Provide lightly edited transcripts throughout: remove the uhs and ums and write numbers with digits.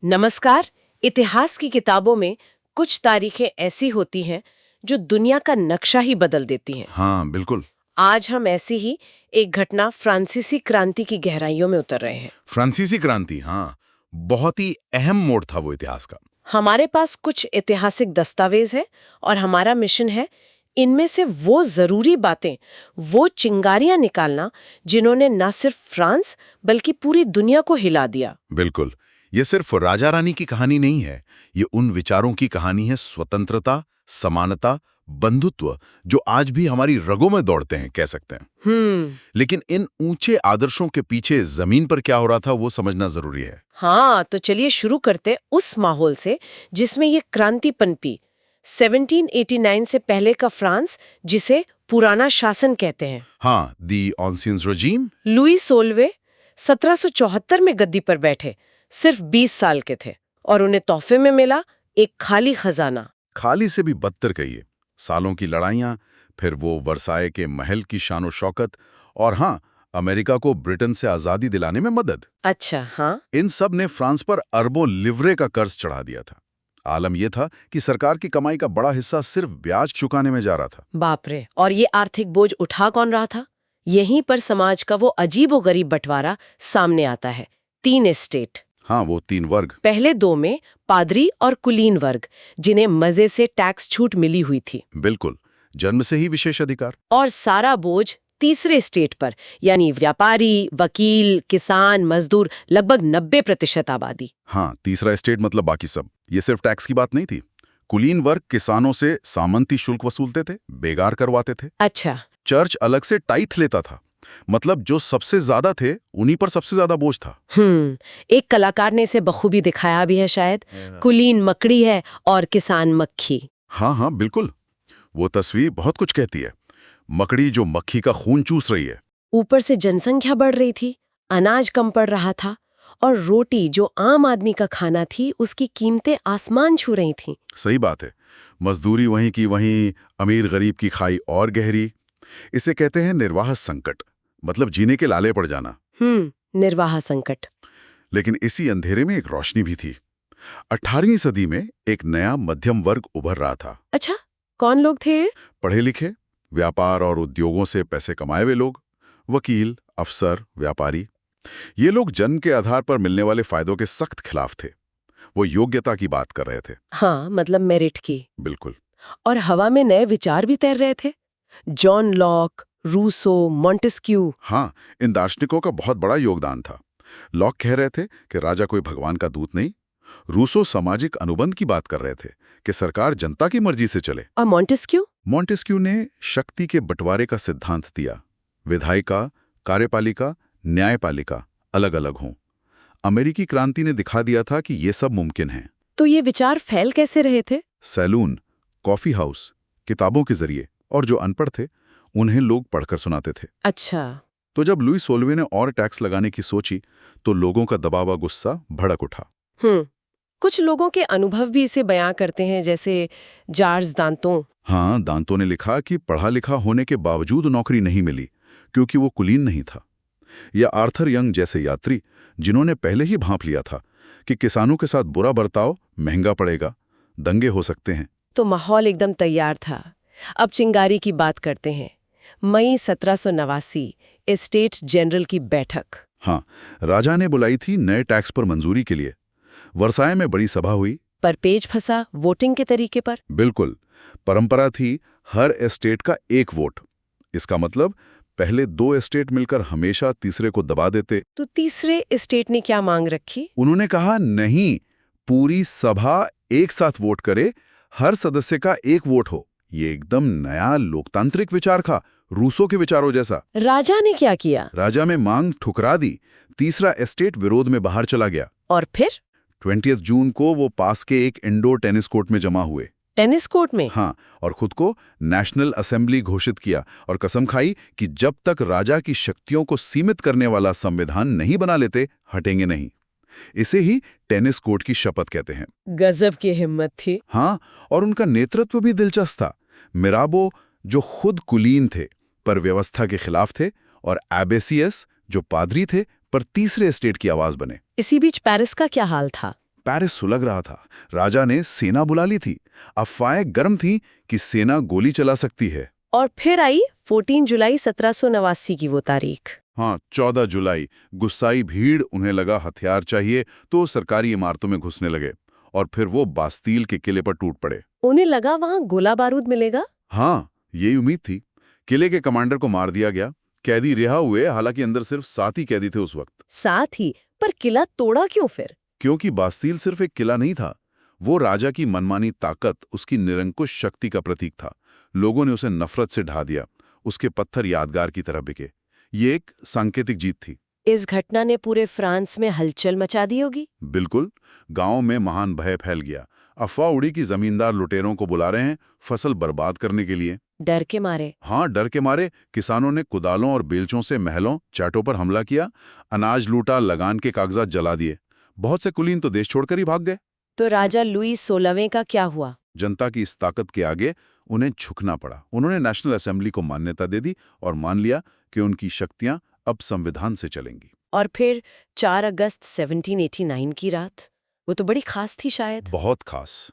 नमस्कार। इतिहास की किताबों में कुछ तारीखें ऐसी होती हैं जो दुनिया का नक्शा ही बदल देती हैं। हाँ, बिल्कुल। आज हम ऐसी ही एक घटना फ्रांसीसी क्रांति की गहराइयों में उतर रहे हैं। फ्रांसीसी क्रांति, हाँ, बहुत ही अहम मोड़ था वो इतिहास का। हमारे पास कुछ ऐतिहासिक दस्तावेज है और हमारा मिशन है इनमें से वो जरूरी बातें, वो चिंगारियां निकालना जिन्होंने न सिर्फ फ्रांस बल्कि पूरी दुनिया को हिला दिया। बिल्कुल। ये सिर्फ राजा रानी की कहानी नहीं है, ये उन विचारों की कहानी है, स्वतंत्रता, समानता, बंधुत्व, जो आज भी हमारी रगों में दौड़ते हैं, कह सकते हैं। लेकिन इन ऊंचे आदर्शों के पीछे जमीन पर क्या हो रहा था वो समझना जरूरी है। हाँ, तो चलिए शुरू करते उस माहौल से जिसमें ये क्रांति पनपी। 1789 से पहले का फ्रांस, जिसे पुराना शासन कहते हैं। हाँ, दी ऑन्सियंस रजीम। लुई सोलवे 1774 में गद्दी पर बैठे, सिर्फ 20 साल के थे, और उन्हें तोहफे में मिला एक खाली खजाना। खाली से भी बदतर कहिए, सालों की लड़ाइयां, फिर वो वर्साए के महल की शानो शौकत, और हाँ, अमेरिका को ब्रिटेन से आजादी दिलाने में मदद। अच्छा, हाँ। इन सब ने फ्रांस पर अरबों लिवरे का कर्ज चढ़ा दिया था। आलम यह था कि सरकार की कमाई का बड़ा हिस्सा सिर्फ ब्याज चुकाने में जा रहा था। बाप रे। और ये आर्थिक बोझ उठा कौन रहा था? यहीं पर समाज का वो अजीबोगरीब बंटवारा सामने आता है। 3 एस्टेट। हाँ, वो 3 वर्ग। पहले 2 में पादरी और कुलीन वर्ग, जिन्हें मजे से टैक्स छूट मिली हुई थी। बिल्कुल, जन्म से ही विशेष अधिकार। और सारा बोझ तीसरे स्टेट पर, यानी व्यापारी, वकील, किसान, मजदूर, लगभग 90% आबादी। हाँ, तीसरा एस्टेट मतलब बाकी सब। ये सिर्फ टैक्स की बात नहीं थी। कुलीन वर्ग किसानों से सामंती शुल्क वसूलते थे, बेगार करवाते थे। अच्छा। चर्च अलग से टाइथ लेता था, मतलब जो सबसे ज्यादा थे उन्हीं पर सबसे ज्यादा बोझ था। एक कलाकार ने इसे बखूबी दिखाया भी है शायद। कुलीन मकड़ी है और किसान मक्खी। हाँ हाँ, बिल्कुल। वो तस्वीर बहुत कुछ कहती है। मकड़ी जो मक्खी का खून चूस रही है। ऊपर से जनसंख्या बढ़ रही थी, अनाज कम पड़ रहा था, और रोटी जो आम आदमी का खाना थी उसकी कीमतें आसमान छू रही थीं। सही बात है। मजदूरी वहीं की वहीं, अमीर गरीब की खाई और गहरी। इसे कहते हैं निर्वाह संकट, मतलब जीने के लाले पड़ जाना। निर्वाह संकट। लेकिन इसी अंधेरे में एक रोशनी भी थी। 18वीं सदी में एक नया मध्यम वर्ग उभर रहा था। अच्छा, कौन लोग थे? पढ़े लिखे, व्यापार और उद्योगों से पैसे कमाए हुए लोग, वकील, अफसर, व्यापारी। ये लोग जन्म के आधार पर मिलने वाले फायदों के सख्त खिलाफ थे। वो योग्यता की बात कर रहे थे। हाँ, मतलब मेरिट की। बिल्कुल। और हवा में नए विचार भी तैर रहे थे। John Locke, Rousseau, Montesquieu. हाँ, इन दार्शनिकों का बहुत बड़ा योगदान था। लॉक कह रहे थे कि राजा कोई भगवान का दूत नहीं। रूसो सामाजिक अनुबंध की बात कर रहे थे कि सरकार जनता की मर्जी से चले। और मॉन्टेस्क्यू? मॉन्टेस्क्यू ने शक्ति के बंटवारे का सिद्धांत दिया। विधायिका, कार्यपालिका, न्यायपालिका अलग अलग हों। अमेरिकी क्रांति ने दिखा दिया था कि ये सब मुमकिन है। तो ये विचार फैल कैसे रहे थे? सैलून, कॉफी हाउस, किताबों के जरिए, और जो अनपढ़ थे उन्हें लोग पढ़कर सुनाते थे। अच्छा। तो जब लुई सोलवे ने और टैक्स लगाने की सोची तो लोगों का दबावा गुस्सा भड़क उठा। कुछ लोगों के अनुभव भी इसे बयां करते हैं, जैसे जार्ज दांतों। हाँ, दांतों ने लिखा कि पढ़ा लिखा होने के बावजूद नौकरी नहीं मिली क्योंकि वो कुलीन नहीं था। या आर्थर यंग जैसे यात्री जिन्होंने पहले ही भांप लिया था कि किसानों के साथ बुरा बर्ताव महंगा पड़ेगा, दंगे हो सकते हैं। तो माहौल एकदम तैयार था। अब चिंगारी की बात करते हैं। मई 1789, एस्टेट जनरल की बैठक। हाँ, राजा ने बुलाई थी नए टैक्स पर मंजूरी के लिए। वर्साए में बड़ी सभा हुई। पर पेच फंसा वोटिंग के तरीके पर। बिल्कुल। परंपरा थी हर एस्टेट का एक वोट। इसका मतलब पहले 2 एस्टेट मिलकर हमेशा तीसरे को दबा देते। तो तीसरे एस्टेट ने क्या मांग रखी? उन्होंने कहा नहीं, पूरी सभा एक साथ वोट करे, हर सदस्य का एक वोट हो। ये एकदम नया लोकतांत्रिक विचार था, रूसों के विचारों जैसा। राजा ने क्या किया? राजा में मांग ठुकरा दी। तीसरा एस्टेट विरोध में बाहर चला गया। और फिर 20 जून को वो पास के एक इंडोर टेनिस कोर्ट में जमा हुए। टेनिस कोर्ट में? हाँ, और खुद को नेशनल असेंबली घोषित किया और कसम खाई कि जब तक राजा की शक्तियों को सीमित करने वाला संविधान नहीं बना लेते, हटेंगे नहीं। इसे ही टेनिस कोर्ट की शपथ कहते हैं। गजब की हिम्मत थी। हाँ, और उनका नेतृत्व भी दिलचस्प था। मिराबो, जो खुद कुलीन थे पर व्यवस्था के खिलाफ थे, और एबेसियस, जो पादरी थे पर तीसरे स्टेट की आवाज बने। इसी बीच पेरिस का क्या हाल था? पेरिस सुलग रहा था। राजा ने सेना बुला ली थी। अफवाहें गर्म थी कि सेना गोली चला सकती है। और फिर आई 14 जुलाई 1789 की वो तारीख। हाँ, 14 जुलाई। गुस्साई भीड़, उन्हें लगा हथियार चाहिए तो सरकारी इमारतों में घुसने लगे और फिर वो बास्तील के किले पर टूट पड़े। उन्हें लगा वहां गोला बारूद मिलेगा। हाँ, यही उम्मीद थी। किले के कमांडर को मार दिया गया। कैदी रिहा हुए, हालांकि अंदर सिर्फ 7 ही कैदी थे उस वक्त। 7 ही? पर किला तोड़ा क्यों फिर? क्योंकि बास्तील सिर्फ एक किला नहीं था, वो राजा की मनमानी ताकत, उसकी निरंकुश शक्ति का प्रतीक था। लोगों ने उसे नफरत से ढा दिया। उसके पत्थर यादगार की तरह बिके। ये एक सांकेतिक जीत थी। इस घटना ने पूरे फ्रांस में हलचल मचा दी होगी। बिल्कुल। गांव में महान भय फैल गया। अफवाह उड़ी कि जमींदार लुटेरों को बुला रहे हैं फसल बर्बाद करने के लिए। डर के मारे? हाँ, डर के मारे किसानों ने कुदालों और बेलचों से महलों, चैटों पर हमला किया। अनाज लूटा, लगान के कागजात जला दिए। बहुत से कुलीन तो देश छोड़कर ही भाग गए। तो राजा लुई 16वें का क्या हुआ? जनता की इस ताकत के आगे उन्हें झुकना पड़ा। उन्होंने नेशनल असेंबली को मान्यता दे दी और मान लिया कि उनकी शक्तियां अब संविधान से चलेंगी। और फिर 4 अगस्त 1789 की रात, वो तो बड़ी खास थी शायद। बहुत खास।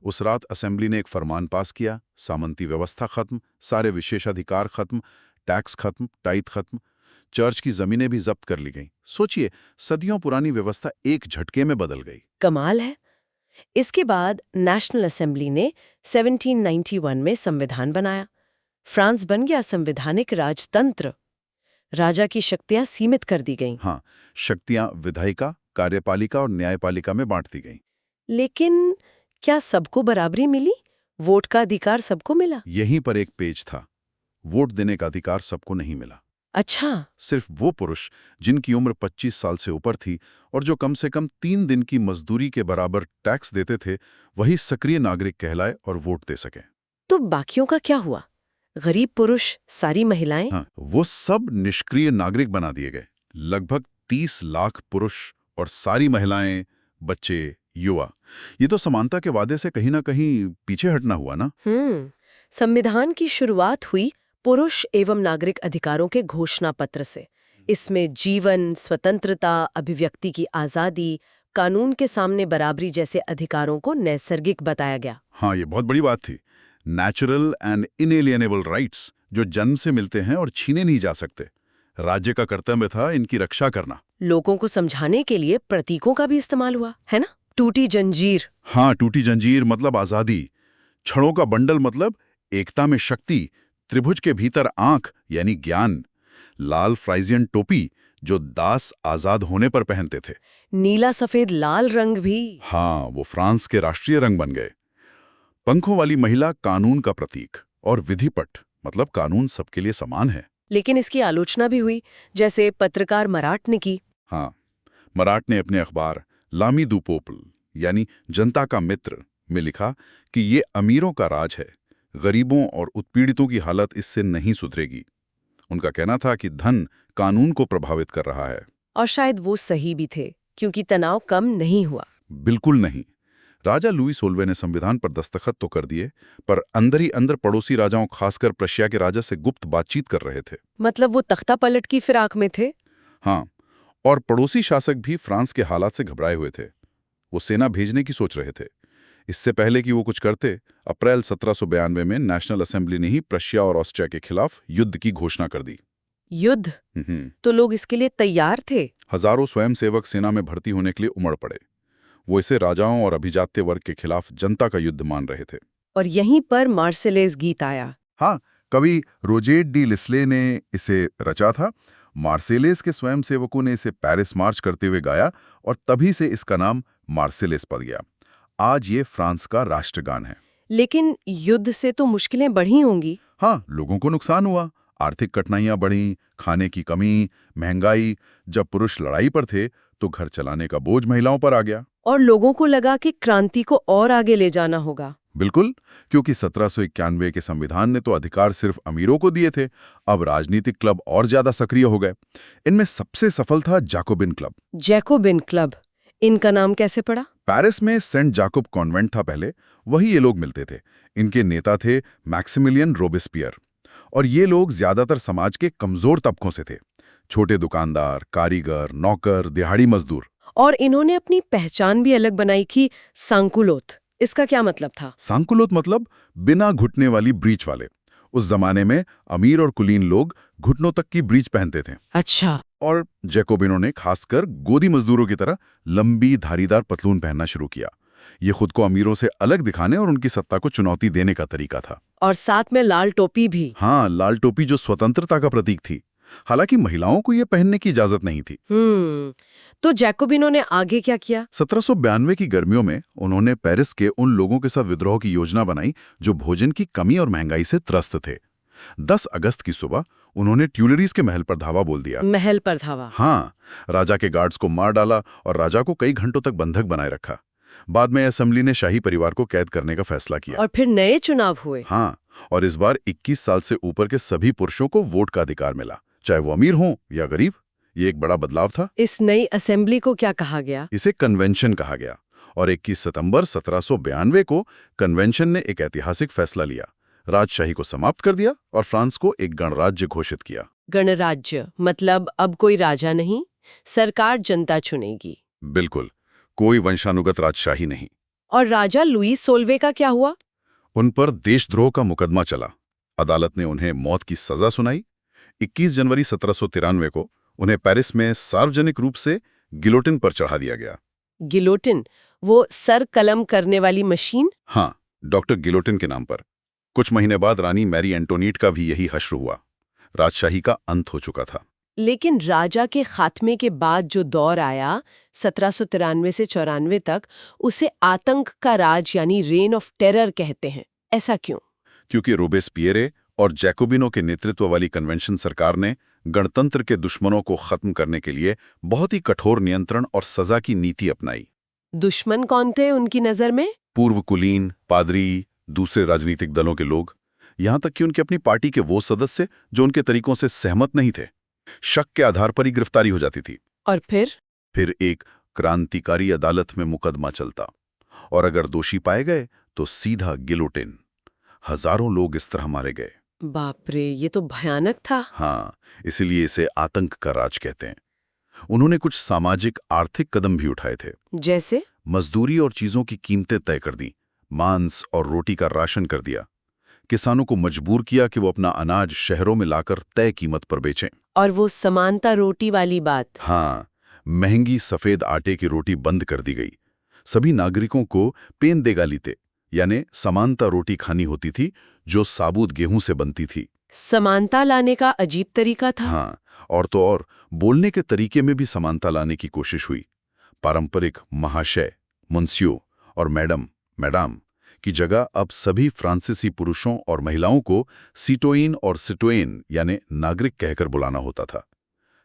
उस रात असेंबली ने एक फरमान पास किया। सामंती व्यवस्था खत्म, सारे विशेषाधिकार खत्म, टैक्स खत्म, टाइट खत्म, चर्च की जमीनें भी जब्त कर ली गईं। सोचिए, सदियों पुरानी व्यवस्था एक झटके में बदल गई। कमाल है। इसके बाद नेशनल असेंबली ने 1791 में संविधान बनाया। फ्रांस बन गया संवैधानिक राजतंत्र। राजा की शक्तियां सीमित कर दी गईं। हाँ, शक्तियां विधायिका, कार्यपालिका और न्यायपालिका में बांट दी गईं। लेकिन क्या सबको बराबरी मिली? वोट का अधिकार सबको मिला? यहीं पर एक पेच था। वोट देने का अधिकार सबको नहीं मिला। अच्छा। सिर्फ वो पुरुष जिनकी उम्र 25 साल से ऊपर थी और जो कम से कम 3 दिन की मजदूरी के बराबर टैक्स देते थे, वही सक्रिय नागरिक कहलाए और वोट दे सके। तो बाकियों का क्या हुआ? गरीब पुरुष, सारी महिलाएं? हाँ, वो सब निष्क्रिय नागरिक बना दिए गए। लगभग 30 लाख पुरुष और सारी महिलाएं, बच्चे, युवा। ये तो समानता के वादे से कहीं ना कहीं पीछे हटना हुआ ना। संविधान की शुरुआत हुई पुरुष एवं नागरिक अधिकारों के घोषणा पत्र से। इसमें जीवन, स्वतंत्रता, अभिव्यक्ति की आजादी, कानून के सामने बराबरी जैसे अधिकारों को नैसर्गिक बताया गया। हाँ, ये बहुत बड़ी बात थी। नेचुरल एंड इनएलिएनेबल राइट्स, जो जन्म से मिलते हैं और छीने नहीं जा सकते। राज्य का कर्तव्य था इनकी रक्षा करना। लोगों को समझाने के लिए प्रतीकों का भी इस्तेमाल हुआ, है ना? टूटी जंजीर। हाँ, टूटी जंजीर मतलब आजादी। छड़ों का बंडल मतलब एकता में शक्ति। त्रिभुज के भीतर आंख यानी ज्ञान। लाल फ्राइजियन टोपी जो दास आजाद होने पर पहनते थे। नीला सफेद लाल रंग भी। हाँ, वो फ्रांस के राष्ट्रीय रंग बन गए। पंखों वाली महिला कानून का प्रतीक। और विधिपट मतलब कानून सबके लिए समान है। लेकिन इसकी आलोचना भी हुई, जैसे पत्रकार मराट ने की। हाँ, मराट ने अपने अखबार लामी दू पोपल यानी जनता का मित्र में लिखा कि ये अमीरों का राज है, गरीबों और उत्पीड़ितों की हालत इससे नहीं सुधरेगी। उनका कहना था कि धन कानून को प्रभावित कर रहा है। और शायद वो सही भी थे, क्योंकि तनाव कम नहीं हुआ। बिल्कुल नहीं। राजा लुई 16वें ने संविधान पर दस्तखत तो कर दिए, पर अंदर ही अंदर पड़ोसी राजाओं, खासकर प्रशिया के राजा से गुप्त बातचीत कर रहे थे। मतलब वो तख्ता पलट की फिराक में थे। हाँ, और पड़ोसी शासक भी फ्रांस के हालात से घबराए हुए थे। वो सेना भेजने की सोच रहे थे। इससे पहले कि वो कुछ करते, अप्रैल 1792 में नेशनल असेंबली ने ही प्रशिया और ऑस्ट्रिया के खिलाफ युद्ध की घोषणा कर दी। युद्ध? तो लोग इसके लिए तैयार थे। हजारों स्वयंसेवक सेना में भर्ती होने के लिए उमड़ पड़े। वो इसे राजाओं और अभिजात्य वर्ग के खिलाफ जनता का युद्ध मान रहे थे। और यहीं पर मार्सेलेस गीत आया। हाँ, कवि रोजेट डी लिस्ले ने इसे रचा था। मार्सेलेस के स्वयंसेवकों ने इसे पेरिस मार्च करते हुए गाया और तभी से इसका नाम मार्सेलेस पड़ गया। आज ये फ्रांस का राष्ट्रगान है। लेकिन युद्ध से तो मुश्किलें बढ़ी होंगी। हाँ, लोगों को नुकसान हुआ। आर्थिक कठिनाइयां बढ़ीं, खाने की कमी, महंगाई। जब पुरुष लड़ाई पर थे तो घर चलाने का बोझ महिलाओं पर आ गया। और लोगों को लगा कि क्रांति को और आगे ले जाना होगा। बिल्कुल, क्योंकि 1791 के संविधान ने तो अधिकार सिर्फ अमीरों को दिए थे। अब राजनीतिक क्लब और ज्यादा सक्रिय हो गए। इनमें सबसे सफल था जैकोबिन क्लब। जैकोबिन क्लब, इनका नाम कैसे पड़ा? पेरिस में सेंट जाकोब कॉन्वेंट था पहले, वही ये लोग मिलते थे। इनके नेता थे मैक्सिमिलियन रोबेस्पियर। और ये लोग ज्यादातर समाज के कमजोर तबकों से थे। छोटे दुकानदार, कारीगर, नौकर, दिहाड़ी मजदूर। और इन्होंने अपनी पहचान भी अलग बनाई कि सांकुलोथ। इसका क्या मतलब था? सांकुलोथ मतलब बिना घुटने वाली ब्रीच वाले। उस जमाने में अमीर और कुलीन लोग घुटनों तक की ब्रीच पहनते थे। अच्छा। और जैकोबिनों ने खासकर गोदी मजदूरों की तरह लंबी धारीदार पतलून पहनना शुरू किया। ये खुद को अमीरों से अलग दिखाने और उनकी सत्ता को चुनौती देने का तरीका था। और साथ में लाल टोपी भी। हाँ, लाल टोपी जो स्वतंत्रता का प्रतीक थी। हालांकि महिलाओं को यह पहनने की इजाजत नहीं थी। तो जैकोबिनों ने आगे क्या किया? 1792 की गर्मियों में उन्होंने पेरिस के उन लोगों के साथ विद्रोह की योजना बनाई जो भोजन की कमी और महंगाई से त्रस्त थे। 10 अगस्त की सुबह उन्होंने ट्यूलरीज के महल पर धावा बोल दिया। महल पर धावा? हाँ, राजा के गार्ड्स को मार डाला और राजा को कई घंटों तक बंधक बनाए रखा। बाद में असेंबली ने शाही परिवार को कैद करने का फैसला किया। और फिर नए चुनाव हुए? हाँ, और इस बार 21 साल से ऊपर के सभी पुरुषों को वोट का अधिकार मिला, चाहे वो अमीर हों या गरीब। ये एक बड़ा बदलाव था। इस नई असेंबली को क्या कहा गया? इसे कन्वेंशन कहा गया। और 21 सितंबर 1792 को कन्वेंशन ने एक ऐतिहासिक फैसला लिया। राजशाही को समाप्त कर दिया और फ्रांस को एक गणराज्य घोषित किया। गणराज्य मतलब अब कोई राजा नहीं, सरकार जनता चुनेगी। बिल्कुल, कोई वंशानुगत राजशाही नहीं। और राजा लुई 16वें का क्या हुआ? उन पर देशद्रोह का मुकदमा चला। अदालत ने उन्हें मौत की सजा सुनाई। 21 जनवरी 1793 को उन्हें पेरिस में सार्वजनिक रूप से गिलोटिन पर चढ़ा दिया गया। गिलोटिन, वो सर कलम करने वाली मशीन? हाँ, डॉक्टर गिलोटिन के नाम पर। कुछ महीने बाद रानी मैरी एंटोनीट का भी यही हश्र हुआ। राजशाही का अंत हो चुका था। लेकिन राजा के खात्मे के बाद जो दौर आया 1793 से 94 तक, उसे आतंक का राज यानी रेन ऑफ टेरर कहते हैं। ऐसा क्यों? क्योंकि रोबेस्पियरे और जैकोबिनों के नेतृत्व वाली कन्वेंशन सरकार ने गणतंत्र के दुश्मनों को खत्म करने के लिए बहुत ही कठोर नियंत्रण और सजा की नीति अपनाई। दुश्मन कौन थे उनकी नजर में? पूर्व कुलीन, पादरी, दूसरे राजनीतिक दलों के लोग, यहां तक कि उनकी अपनी पार्टी के वो सदस्य जो उनके तरीकों से सहमत नहीं थे। शक के आधार पर ही गिरफ्तारी हो जाती थी। और फिर एक क्रांतिकारी अदालत में मुकदमा चलता और अगर दोषी पाए गए तो सीधा गिलोटिन। हजारों लोग इस तरह मारे गए। बाप रे, ये तो भयानक था। हाँ, इसीलिए इसे आतंक का राज कहते हैं। उन्होंने कुछ सामाजिक आर्थिक कदम भी उठाए थे। जैसे? मजदूरी और चीजों की कीमतें तय कर दी, मांस और रोटी का राशन कर दिया, किसानों को मजबूर किया कि वो अपना अनाज शहरों में लाकर तय कीमत पर बेचें। और वो समानता रोटी वाली बात? हाँ, महंगी सफेद आटे की रोटी बंद कर दी गई। सभी नागरिकों को पेन देगा लीते यानी समानता रोटी खानी होती थी जो साबुत गेहूं से बनती थी। समानता लाने का अजीब तरीका था। हाँ, और तो और बोलने के तरीके में भी समानता लाने की कोशिश हुई। पारंपरिक महाशय, मुंसियो और मैडम की जगह अब सभी फ्रांसीसी पुरुषों और महिलाओं को सिटोइन और सिटोइन यानी नागरिक कहकर बुलाना होता था।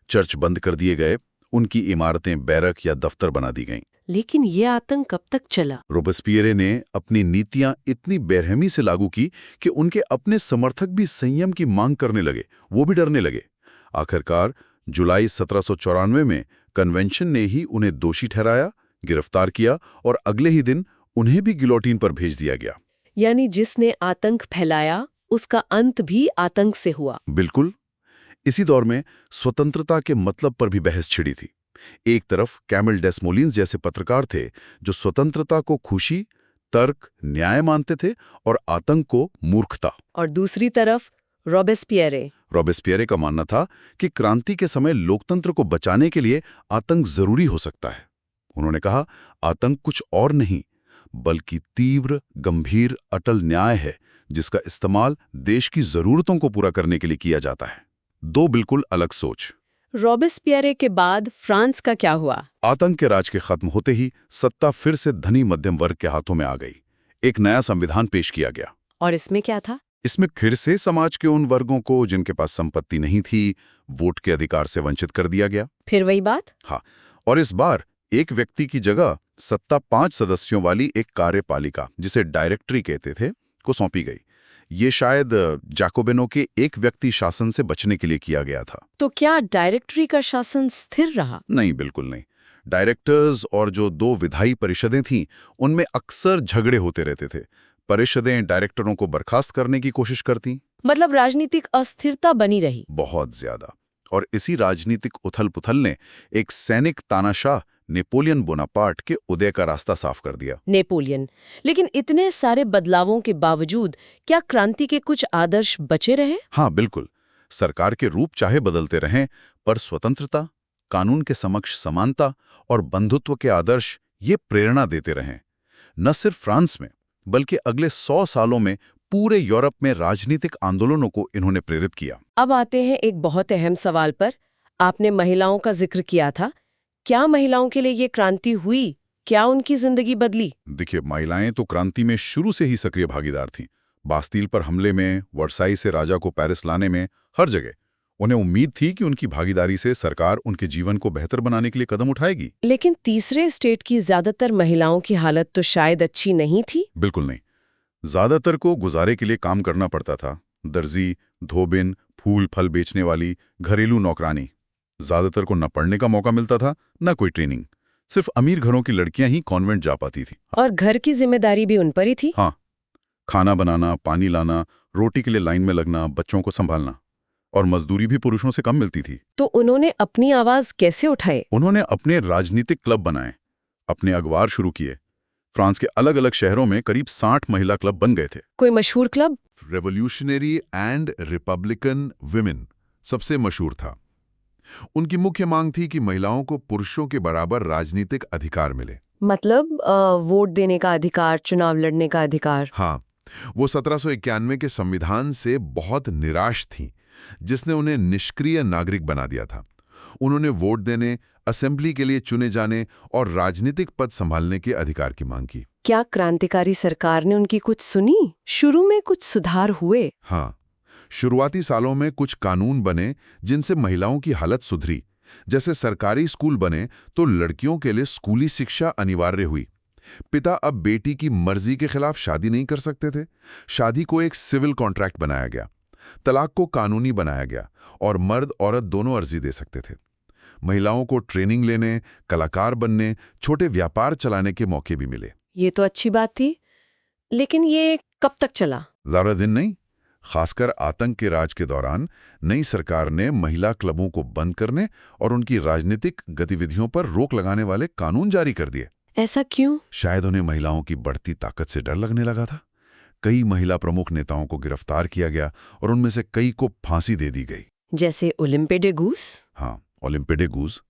चर्च बंद कर दिए गए, उनकी इमारतें बैरक या दफ्तर बना दी गईं। लेकिन ये आतंक कब तक चला? रोबेस्पियरे ने अपनी नीतियां इतनी बेरहमी से लागू की कि उनके अपने समर्थक भी संयम की मांग करने लगे, वो भी डरने लगे। आखिरकार जुलाई 1794 में कन्वेंशन ने ही उन्हें दोषी ठहराया, गिरफ्तार किया और अगले ही दिन उन्हें भी गिलोटिन पर भेज दिया गया। यानी जिसने आतंक फैलाया उसका अंत भी आतंक से हुआ। बिल्कुल। इसी दौर में स्वतंत्रता के मतलब पर भी बहस छिड़ी थी। एक तरफ कैमिल डेस्मोलिन्स जैसे पत्रकार थे जो स्वतंत्रता को खुशी, तर्क, न्याय मानते थे और आतंक को मूर्खता। और दूसरी तरफ रोबेस्पियरे का मानना था कि क्रांति के समय लोकतंत्र को बचाने के लिए आतंक जरूरी हो सकता है। उन्होंने कहा, आतंक कुछ और नहीं बल्कि तीव्र, गंभीर, अटल न्याय है जिसका इस्तेमाल देश की जरूरतों को पूरा करने के लिए किया जाता है। दो बिल्कुल अलग सोच। रोबेस्पियरे के बाद फ्रांस का क्या हुआ? आतंक के राज के खत्म होते ही सत्ता फिर से धनी मध्यम वर्ग के हाथों में आ गई। एक नया संविधान पेश किया गया। और इसमें क्या था? इसमें फिर से समाज के उन वर्गों को जिनके पास संपत्ति नहीं थी, वोट के अधिकार से वंचित कर दिया गया। फिर वही बात? हाँ, और इस बार एक व्यक्ति की जगह सत्ता 5 सदस्यों वाली एक कार्यपालिका, जिसे डायरेक्टरी कहते थे, को सौंपी गई। ये शायद जैकोबिनों के एक व्यक्ति शासन से बचने के लिए किया गया था। तो क्या डायरेक्टरी का शासन स्थिर रहा? नहीं, बिल्कुल नहीं। डायरेक्टर्स और जो 2 विधायी परिषदें थीं, उनमें अक्सर झगड़े होते रहते थे। परिषदें डायरेक्टरों को बर्खास्त करने की कोशिश करती। मतलब राजनीतिक अस्थिरता बनी रही। बहुत ज्यादा। और इसी राजनीतिक उथल-पुथल ने एक सैनिक तानाशाह नेपोलियन बोनापार्ट के उदय का रास्ता साफ कर दिया। नेपोलियन। लेकिन इतने सारे बदलावों के बावजूद क्या क्रांति के कुछ आदर्श बचे रहे? हाँ बिल्कुल, सरकार के रूप चाहे बदलते रहें, पर स्वतंत्रता, कानून के समक्ष समानता और बंधुत्व के आदर्श ये प्रेरणा देते रहें। न सिर्फ फ्रांस में, बल्कि अगले 100 सालों में पूरे यूरोप में राजनीतिक आंदोलनों को इन्होंने प्रेरित किया। अब आते हैं एक बहुत अहम सवाल पर। आपने महिलाओं का जिक्र किया था। क्या महिलाओं के लिए ये क्रांति हुई? क्या उनकी जिंदगी बदली? देखिए, महिलाएं तो क्रांति में शुरू से ही सक्रिय भागीदार थीं। बास्तील पर हमले में, वर्साई से राजा को पेरिस लाने में, हर जगह उन्हें उम्मीद थी कि उनकी भागीदारी से सरकार उनके जीवन को बेहतर बनाने के लिए कदम उठाएगी। लेकिन तीसरे स्टेट की ज्यादातर महिलाओं की हालत तो शायद अच्छी नहीं थी। बिल्कुल नहीं। ज्यादातर को गुजारे के लिए काम करना पड़ता था। दर्जी, धोबिन, फूल फल बेचने वाली, घरेलू नौकरानी। ज्यादातर को न पढ़ने का मौका मिलता था, न कोई ट्रेनिंग। सिर्फ अमीर घरों की लड़कियां ही कॉन्वेंट जा पाती थी। और घर की जिम्मेदारी भी उन पर ही थी। हाँ, खाना बनाना, पानी लाना, रोटी के लिए लाइन में लगना, बच्चों को संभालना। और मजदूरी भी पुरुषों से कम मिलती थी। तो उन्होंने अपनी आवाज कैसे उठाए? उन्होंने अपने राजनीतिक क्लब बनाए, अपने अखबार शुरू किए। फ्रांस के अलग अलग शहरों में करीब 60 महिला क्लब बन गए थे। कोई मशहूर club? Revolutionary and Republican women सबसे मशहूर था। उनकी मुख्य मांग थी कि महिलाओं को पुरुषों के बराबर राजनीतिक अधिकार मिले। मतलब वोट देने का अधिकार, चुनाव लड़ने का अधिकार। हाँ, वो 1791 के संविधान से बहुत निराश थीं, जिसने उन्हें निष्क्रिय नागरिक बना दिया था। उन्होंने वोट देने, असेंबली के लिए चुने जाने और राजनीतिक पद संभालने के अधिकार की मांग की। क्या क्रांतिकारी सरकार ने उनकी कुछ सुनी? शुरू में कुछ सुधार हुए? हाँ, शुरुआती सालों में कुछ कानून बने जिनसे महिलाओं की हालत सुधरी। जैसे सरकारी स्कूल बने तो लड़कियों के लिए स्कूली शिक्षा अनिवार्य हुई। पिता अब बेटी की मर्जी के खिलाफ शादी नहीं कर सकते थे। शादी को एक सिविल कॉन्ट्रैक्ट बनाया गया। तलाक को कानूनी बनाया गया और मर्द औरत दोनों अर्जी दे सकते थे। महिलाओं को ट्रेनिंग लेने, कलाकार बनने, छोटे व्यापार चलाने के मौके भी मिले। ये तो अच्छी बात थी, लेकिन ये कब तक चला? ज़्यादा दिन नहीं। खासकर आतंक के राज के दौरान नई सरकार ने महिला क्लबों को बंद करने और उनकी राजनीतिक गतिविधियों पर रोक लगाने वाले कानून जारी कर दिए। ऐसा क्यों? शायद उन्हें महिलाओं की बढ़ती ताकत से डर लगने लगा था। कई महिला प्रमुख नेताओं को गिरफ्तार किया गया और उनमें से कई को फांसी दे दी गई। जैसे ओलिम्पे डे गूस? हाँ, ओलिम्पे डे गूस।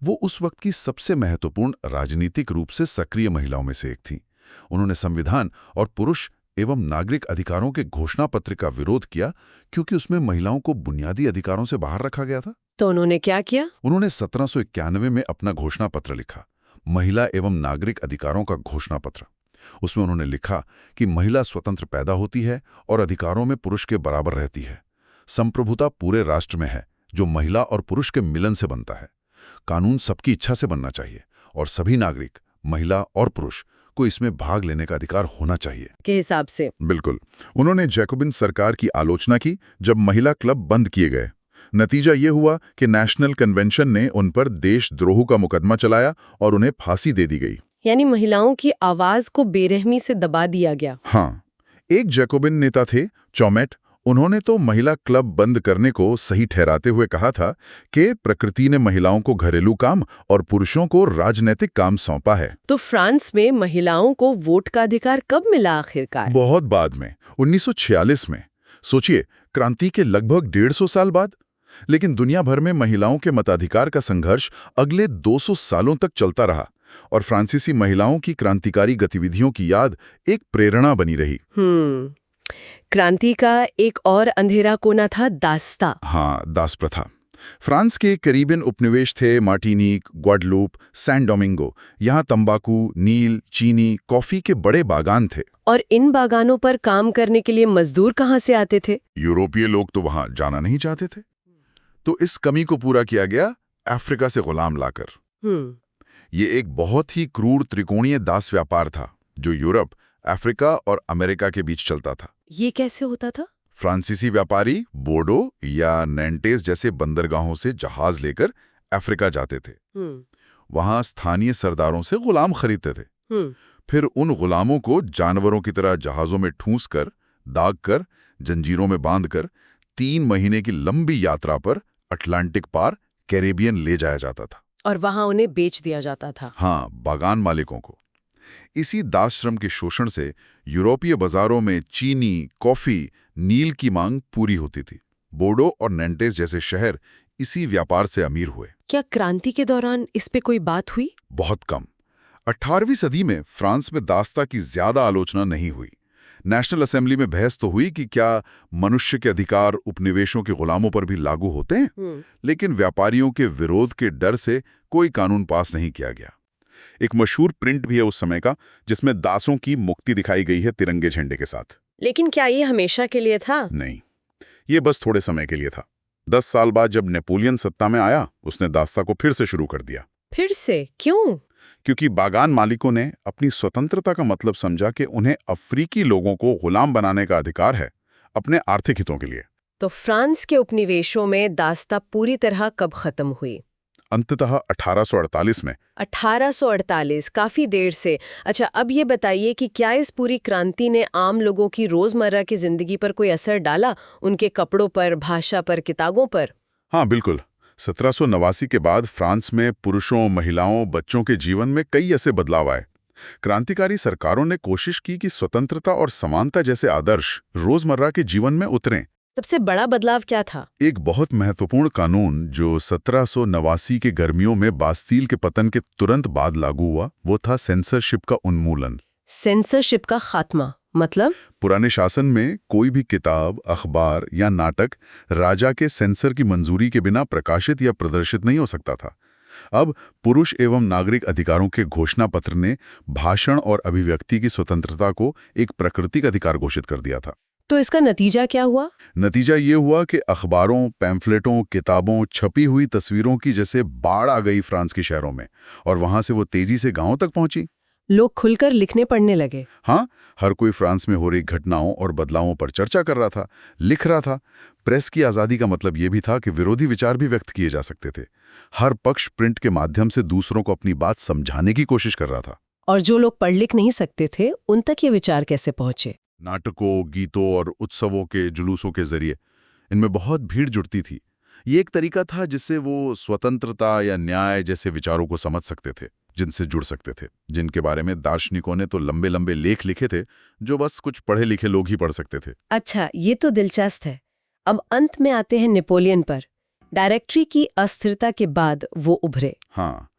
वो उस वक्त की सबसे महत्वपूर्ण राजनीतिक रूप से सक्रिय महिलाओं में से एक थी। उन्होंने संविधान और पुरुष एवं नागरिक अधिकारों के घोषणा पत्र का विरोध किया, क्योंकि उसमें महिलाओं को बुनियादी अधिकारों से बाहर रखा गया था। तो उन्होंने क्या किया? उन्होंने 1791 में अपना घोषणा पत्र लिखा, महिला एवं नागरिक अधिकारों का घोषणा पत्र। उसमें उन्होंने लिखा कि महिला स्वतंत्र पैदा होती है और अधिकारों में पुरुष के बराबर रहती है। संप्रभुता पूरे राष्ट्र में है, जो महिला और पुरुष के मिलन से बनता है। कानून सबकी इच्छा से बनना चाहिए और सभी नागरिक, महिला और पुरुष को इसमें भाग लेने का अधिकार होना चाहिए। के हिसाब से? बिल्कुल। उन्होंने जैकोबिन सरकार की आलोचना की जब महिला क्लब बंद किए गए। नतीजा ये हुआ कि नेशनल कन्वेंशन ने उन पर देशद्रोह का मुकदमा चलाया और उन्हें फांसी दे दी गई। यानी महिलाओं की आवाज को बेरहमी से दबा दिया गया। हाँ, एक जैकोबिन नेता थे, चौमेट। उन्होंने तो महिला क्लब बंद करने को सही ठहराते हुए कहा था कि प्रकृति ने महिलाओं को घरेलू काम और पुरुषों को राजनीतिक काम सौंपा है। तो फ्रांस में महिलाओं को वोट का अधिकार कब मिला आखिरकार? बहुत बाद में, 1946 में। सोचिए, क्रांति के लगभग 150 साल बाद। लेकिन दुनिया भर में महिलाओं के मताधिकार का संघर्ष अगले 200 सालों तक चलता रहा और फ्रांसीसी महिलाओं की क्रांतिकारी गतिविधियों की याद एक प्रेरणा बनी रही। क्रांति का एक और अंधेरा कोना था दास्ता। हाँ, दास प्रथा। फ्रांस के करीबियन उपनिवेश थे मार्टिनिक, ग्वाडलूप, सैन डोमिंगो। यहाँ तंबाकू, नील, चीनी, कॉफी के बड़े बागान थे। और इन बागानों पर काम करने के लिए मजदूर कहाँ से आते थे? यूरोपीय लोग तो वहां जाना नहीं चाहते थे। तो इस कमी को पूरा किया गया अफ्रीका से गुलाम लाकर। ये एक बहुत ही क्रूर त्रिकोणीय दास व्यापार था जो यूरोप, अफ्रीका और अमेरिका के बीच चलता था। ये कैसे होता था? फ्रांसीसी व्यापारी बोर्डो या नैंटेस जैसे बंदरगाहों से जहाज लेकर अफ्रीका जाते थे। वहां स्थानीय सरदारों से गुलाम खरीदते थे। फिर उन गुलामों को जानवरों की तरह जहाजों में ठूंस कर, दाग कर, जंजीरों में बांधकर 3 महीने की लंबी यात्रा पर अटलांटिक पार कैरेबियन ले जाया जाता था। और वहां उन्हें बेच दिया जाता था। हाँ, बागान मालिकों को। इसी दास श्रम के शोषण से यूरोपीय बाजारों में चीनी, कॉफी, नील की मांग पूरी होती थी। बोर्डो और नैंटेस जैसे शहर इसी व्यापार से अमीर हुए। क्या क्रांति के दौरान इस पे कोई बात हुई? बहुत कम। 18वीं सदी में फ्रांस में दासता की ज्यादा आलोचना नहीं हुई। नेशनल असेंबली में बहस तो हुई कि क्या मनुष्य के अधिकार उपनिवेशों के गुलामों पर भी लागू होते हैं, लेकिन व्यापारियों के विरोध के डर से कोई कानून पास नहीं किया गया। एक मशहूर प्रिंट भी है उस समय का, जिसमें दासों की मुक्ति दिखाई गई है तिरंगे झंडे के साथ। लेकिन क्या ये हमेशा के लिए था? नहीं, ये बस थोड़े समय के लिए था। 10 साल बाद जब नेपोलियन सत्ता में आया, उसने दासता को फिर से शुरू कर दिया। फिर से? क्यों? क्योंकि बागान मालिकों ने अपनी स्वतंत्रता का मतलब समझा कि उन्हें अफ्रीकी लोगों को गुलाम बनाने का अधिकार है, अपने आर्थिक हितों के लिए। तो फ्रांस के उपनिवेशों में दासता पूरी तरह कब खत्म हुई? अंततः 1848 में। 1848, काफी देर से। अच्छा, अब ये बताइए कि क्या इस पूरी क्रांति ने आम लोगों की रोजमर्रा की जिंदगी पर कोई असर डाला? उनके कपड़ों पर, भाषा पर, किताबों पर? हाँ, बिल्कुल। 1789 के बाद फ्रांस में पुरुषों, महिलाओं, बच्चों के जीवन में कई ऐसे बदलाव आए। क्रांतिकारी सरकारों ने कोशिश की कि स्वतंत्रता और समानता जैसे आदर्श रोजमर्रा के जीवन में उतरें। सबसे बड़ा बदलाव क्या था? एक बहुत महत्वपूर्ण कानून जो 1789 के गर्मियों में बास्तील के पतन के तुरंत बाद लागू हुआ, वो था सेंसरशिप का उन्मूलन। सेंसरशिप का खात्मा मतलब? पुराने शासन में कोई भी किताब, अखबार या नाटक राजा के सेंसर की मंजूरी के बिना प्रकाशित या प्रदर्शित नहीं हो सकता था। अब पुरुष एवं नागरिक अधिकारों के घोषणा पत्र ने भाषण और अभिव्यक्ति की स्वतंत्रता को एक प्राकृतिक अधिकार घोषित कर दिया था। तो इसका नतीजा क्या हुआ? नतीजा ये हुआ कि अखबारों, पैम्फलेटों, किताबों, छपी हुई तस्वीरों की जैसे बाढ़ आ गई फ्रांस के शहरों में, और वहां से वो तेजी से गांवों तक पहुंची। लोग खुलकर लिखने पढ़ने लगे। हाँ, हर कोई फ्रांस में हो रही घटनाओं और बदलावों पर चर्चा कर रहा था, लिख रहा था। प्रेस की आज़ादी का मतलब ये भी था कि विरोधी विचार भी व्यक्त किए जा सकते थे। हर पक्ष प्रिंट के माध्यम से दूसरों को अपनी बात समझाने की कोशिश कर रहा था। और जो लोग पढ़ लिख नहीं सकते थे, उन तक ये विचार कैसे पहुंचे? नाटकों, गीतों और उत्सवों के जुलूसों के जरिए इनमें बहुत भीड़ जुटती थी। ये एक तरीका था जिससे वो स्वतंत्रता या न्याय जैसे विचारों को समझ सकते थे, जिनसे जुड़ सकते थे, जिनके बारे में दार्शनिकों ने तो लंबे लंबे लेख लिखे थे, जो बस कुछ पढ़े लिखे लोग ही पढ़ सकते थे। अच्छा, ये तो दिलचस्प है। अब अंत में आते हैं नेपोलियन पर। डायरेक्टरी की अस्थिरता के बाद वो उभरे। हाँ,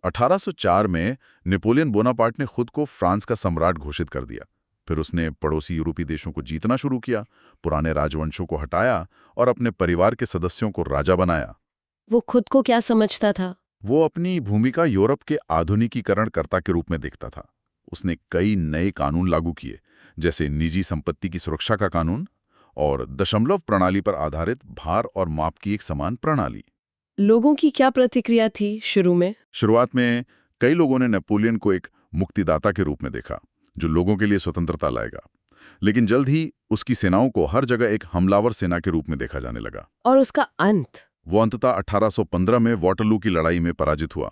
1804 में नेपोलियन बोनापार्ट ने खुद को फ्रांस का सम्राट घोषित कर दिया। फिर उसने पड़ोसी यूरोपीय देशों को जीतना शुरू किया, पुराने राजवंशों को हटाया और अपने परिवार के सदस्यों को राजा बनाया। वो खुद को क्या समझता था? वो अपनी भूमिका यूरोप के आधुनिकीकरणकर्ता के रूप में देखता था। उसने कई नए कानून लागू किए, जैसे निजी संपत्ति की सुरक्षा का कानून और दशमलव प्रणाली पर आधारित भार और माप की एक समान प्रणाली। लोगों की क्या प्रतिक्रिया थी शुरू में? शुरुआत में कई लोगों ने नेपोलियन को एक मुक्तिदाता के रूप में देखा, जो लोगों के लिए स्वतंत्रता लाएगा। लेकिन जल्द ही उसकी सेनाओं को हर जगह एक हमलावर सेना के रूप में देखा जाने लगा। और उसका अंत? वो अंततः 1815 में वाटरलू की लड़ाई में पराजित हुआ।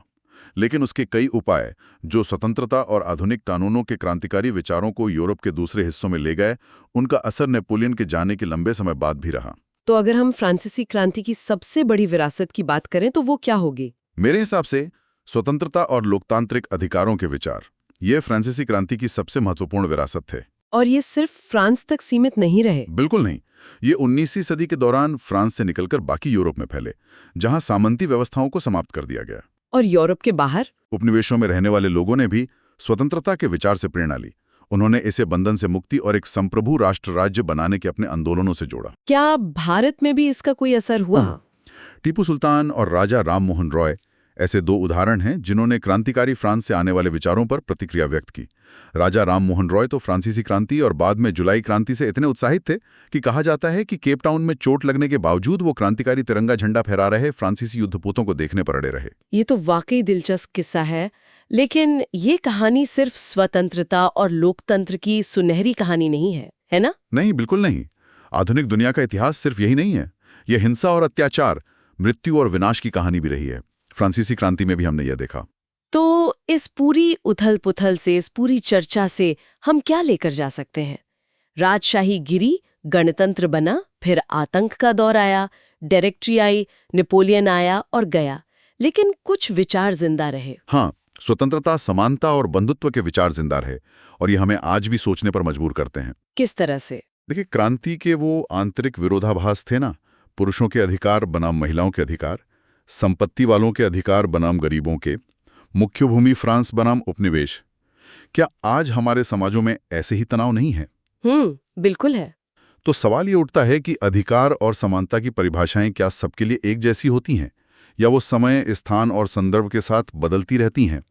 लेकिन उसके कई उपाय, जो स्वतंत्रता और आधुनिक कानूनों के क्रांतिकारी विचारों को यूरोप के दूसरे हिस्सों में ले गए, उनका असर नेपोलियन के जाने के लंबे समय बाद भी रहा। तो अगर हम फ्रांसीसी क्रांति की सबसे बड़ी विरासत की बात करें तो वो क्या होगी? मेरे हिसाब से स्वतंत्रता और लोकतांत्रिक अधिकारों के विचार, ये फ्रांसीसी क्रांति की सबसे महत्वपूर्ण विरासत थे। और ये सिर्फ फ्रांस तक सीमित नहीं रहे। बिल्कुल नहीं। ये 19वीं सदी के दौरान फ्रांस से निकलकर बाकी यूरोप में फैले, जहां सामंती व्यवस्थाओं को समाप्त कर दिया गया। और यूरोप के बाहर उपनिवेशों में रहने वाले लोगों ने भी स्वतंत्रता के विचार से प्रेरणा ली। उन्होंने इसे बंधन से मुक्ति और एक संप्रभु राष्ट्र राज्य बनाने के अपने आंदोलनों से जोड़ा। क्या भारत में भी इसका कोई असर हुआ? टीपू सुल्तान और राजा राम मोहन रॉय ऐसे दो उदाहरण हैं जिन्होंने क्रांतिकारी फ्रांस से आने वाले विचारों पर प्रतिक्रिया व्यक्त की। राजा राम मोहन रॉय तो फ्रांसीसी क्रांति और बाद में जुलाई क्रांति से इतने उत्साहित थे कि कहा जाता है कि केप टाउन में चोट लगने के बावजूद वो क्रांतिकारी तिरंगा झंडा फहरा रहे फ्रांसीसी युद्धपोतों को देखने पर अड़े रहे। ये तो वाकई दिलचस्प किस्सा है। लेकिन ये कहानी सिर्फ स्वतंत्रता और लोकतंत्र की सुनहरी कहानी नहीं है, है ना? नहीं, बिल्कुल नहीं। आधुनिक दुनिया का इतिहास सिर्फ यही नहीं है। यह हिंसा और अत्याचार, मृत्यु और विनाश की कहानी भी रही है। फ्रांसीसी क्रांति में भी हमने यह देखा। तो इस पूरी उथल पुथल से, इस पूरी चर्चा से हम क्या लेकर जा सकते हैं? राजशाही गिरी, गणतंत्र बना, फिर आतंक का दौर आया, डायरेक्टरी आई, नेपोलियन आया और गया। लेकिन कुछ विचार जिंदा रहे। हाँ, स्वतंत्रता, समानता और बंधुत्व के विचार जिंदा रहे, और ये हमें आज भी सोचने पर मजबूर करते हैं। किस तरह से? देखिए, क्रांति के वो आंतरिक विरोधाभास थे ना, पुरुषों के अधिकार बनाम महिलाओं के अधिकार, संपत्ति वालों के अधिकार बनाम गरीबों के, मुख्य भूमि फ्रांस बनाम उपनिवेश। क्या आज हमारे समाजों में ऐसे ही तनाव नहीं है? बिल्कुल है। तो सवाल ये उठता है कि अधिकार और समानता की परिभाषाएं क्या सबके लिए एक जैसी होती हैं, या वो समय, स्थान और संदर्भ के साथ बदलती रहती हैं?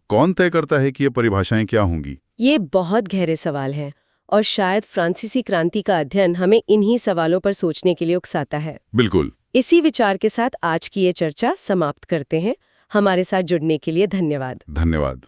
कौन तय करता है कि ये परिभाषाएं क्या होंगी? ये बहुत गहरे सवाल हैं, और शायद फ्रांसीसी क्रांति का अध्ययन हमें इन्हीं सवालों पर सोचने के लिए उकसाता है। बिल्कुल। इसी विचार के साथ आज की ये चर्चा समाप्त करते हैं। हमारे साथ जुड़ने के लिए धन्यवाद। धन्यवाद।